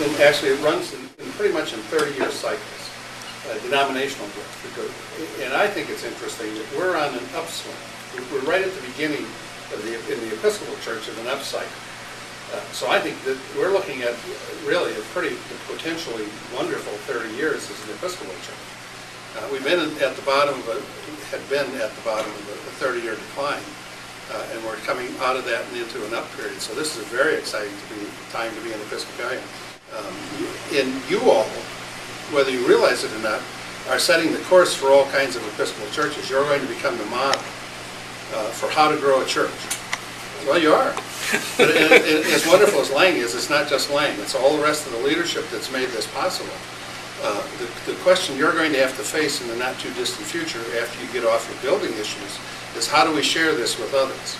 and actually it runs in pretty much in 30-year cycles, denominational growth. And I think it's interesting that we're on an upswing. We're right at the beginning of in the Episcopal Church of an upcycle. So I think that we're looking at really a pretty potentially wonderful 30 years as an Episcopal Church. We've been at the bottom of a 30-year decline, and we're coming out of that and into an up period. So this is a very exciting time to be an Episcopalian. And you all, whether you realize it or not, are setting the course for all kinds of Episcopal churches. You're going to become the model for how to grow a church. Well, you are. But as wonderful as Lang is, it's not just Lang. It's all the rest of the leadership that's made this possible. The question you're going to have to face in the not too distant future after you get off your building issues is how do we share this with others?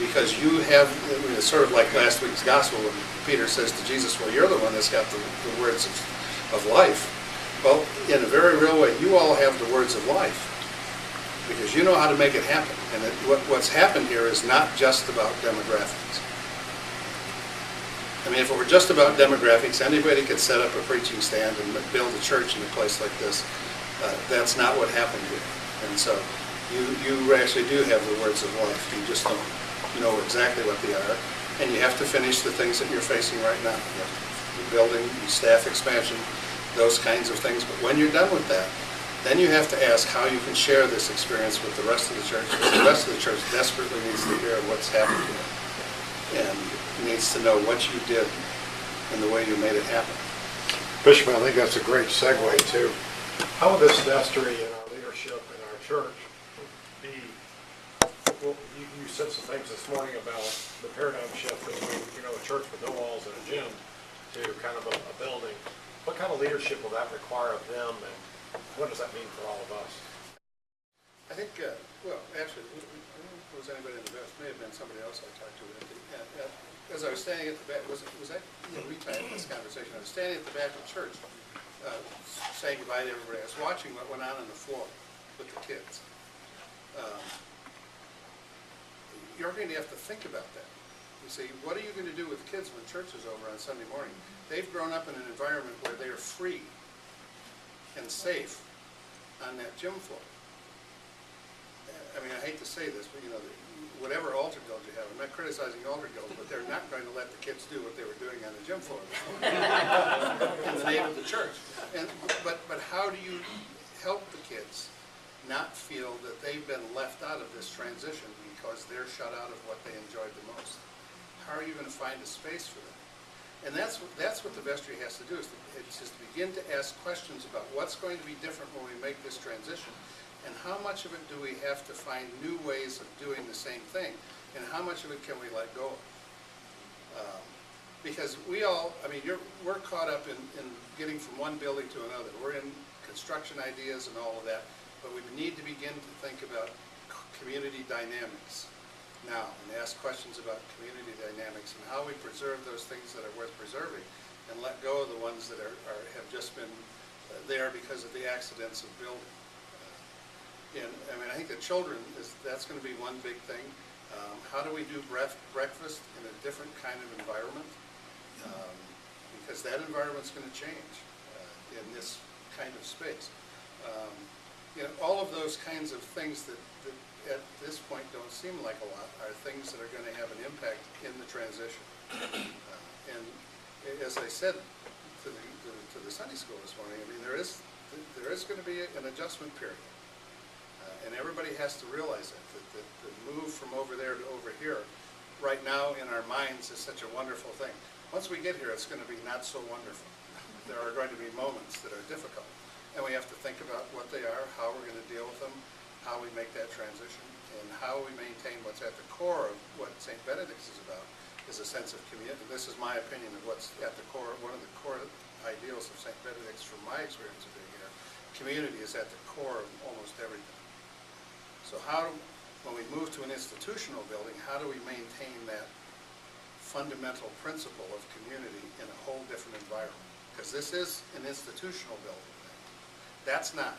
Because you have, it's sort of like last week's gospel when Peter says to Jesus, well, you're the one that's got the words of life. Well, in a very real way, you all have the words of life because you know how to make it happen. And what's happened here is not just about demographics. I mean, if it were just about demographics, anybody could set up a preaching stand and build a church in a place like this. That's not what happened here. And so you actually do have the words of life. You just don't know exactly what they are. And you have to finish the things that you're facing right now. You have the building, the staff expansion, those kinds of things. But when you're done with that, then you have to ask how you can share this experience with the rest of the church. Because the rest of the church desperately needs to hear what's happened here. And needs to know what you did and the way you made it happen. Bishop, I think that's a great segue too. How will this vestry and our leadership in our church be, well, you said some things this morning about the paradigm shift from, a church with no walls and a gym to kind of a building. What kind of leadership will that require of them, and what does that mean for all of us? I think, well, actually, was anybody in the vest? May have been somebody else I talked to. As I was standing at the back, was that we had this conversation? I was standing at the back of the church, saying goodbye to everybody. I was watching what went on the floor with the kids. You're going to have to think about that. You see, what are you going to do with kids when church is over on Sunday morning? They've grown up in an environment where they are free and safe on that gym floor. I mean, I hate to say this, but whatever altar guild you have, I'm not criticizing altar guilds, but they're not going to let the kids do what they were doing on the gym floor in the name of the church. But how do you help the kids not feel that they've been left out of this transition because they're shut out of what they enjoyed the most? How are you going to find a space for them? And that's what the vestry has to do, is to begin to ask questions about what's going to be different when we make this transition, and how much of it do we have to find new ways of doing the same thing, and how much of it can we let go of? Because we're caught up in getting from one building to another. We're in construction ideas and all of that, but we need to begin to think about community dynamics now and ask questions about community dynamics and how we preserve those things that are worth preserving and let go of the ones that have just been there because of the accidents of building. And I think that children, that's going to be one big thing. How do we do breakfast in a different kind of environment? Because that environment's going to change in this kind of space. All of those kinds of things that at this point don't seem like a lot are things that are going to have an impact in the transition. And as I said to the Sunday school this morning, there is going to be an adjustment period. And everybody has to realize that the move from over there to over here right now in our minds is such a wonderful thing. Once we get here, it's going to be not so wonderful. There are going to be moments that are difficult. And we have to think about what they are, how we're going to deal with them, how we make that transition, and how we maintain what's at the core of what St. Benedict's is about, is a sense of community. This is my opinion of what's at the core, one of the core ideals of St. Benedict's from my experience of being here. Community is at the core of almost everything. So when we move to an institutional building, how do we maintain that fundamental principle of community in a whole different environment? Because this is an institutional building. That's not.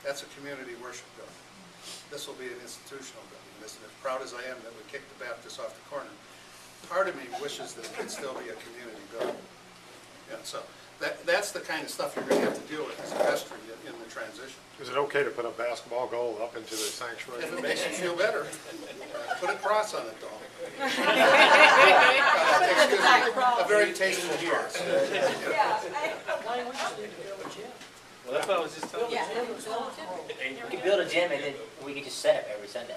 That's a community worship building. This will be an institutional building. And as proud as I am that we kicked the Baptists off the corner, part of me wishes that it could still be a community building. Yeah, so that's the kind of stuff you're gonna have to deal with as a vestry in the transition. Is it okay to put a basketball goal up into the sanctuary? If it makes you feel better, put a cross on it, though. Excuse me, a very tasteful cross. Well, that's what I was just telling you. We could build a gym and then we could just set up every Sunday.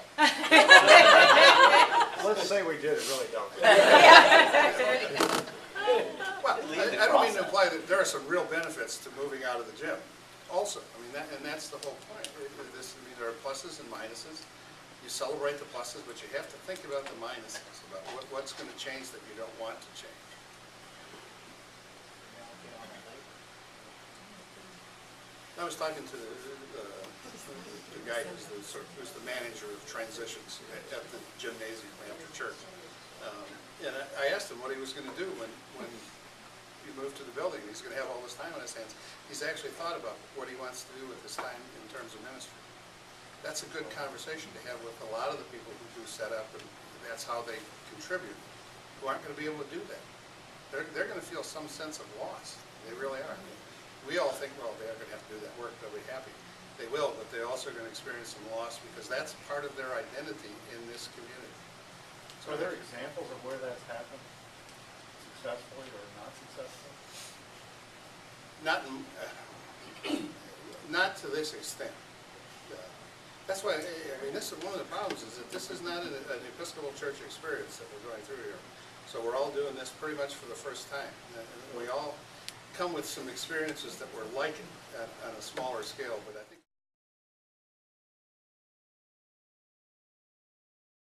Let's say we did, it really don't. Well, I don't mean to imply that there are some real benefits to moving out of the gym also. I mean, that's the whole point. There are pluses and minuses. You celebrate the pluses, but you have to think about the minuses, about what's going to change that you don't want to change. I was talking to the guy who's the manager of transitions at the gymnasium after church. And I asked him what he was going to do when he moved to the building. He's going to have all this time on his hands. He's actually thought about what he wants to do with his time in terms of ministry. That's a good conversation to have with a lot of the people who do set up, and that's how they contribute, who aren't going to be able to do that. They're going to feel some sense of loss. They really are. We all think, well, they're going to have to do that work. They'll be happy. They will, but they're also going to experience some loss because that's part of their identity in this community. So are there examples of where that's happened, successfully or not successfully? Not to this extent. That's why, I mean, this is one of the problems is that this is not an Episcopal church experience that we're going through here. So we're all doing this pretty much for the first time. And we all come with some experiences that we're liking on a smaller scale, but I think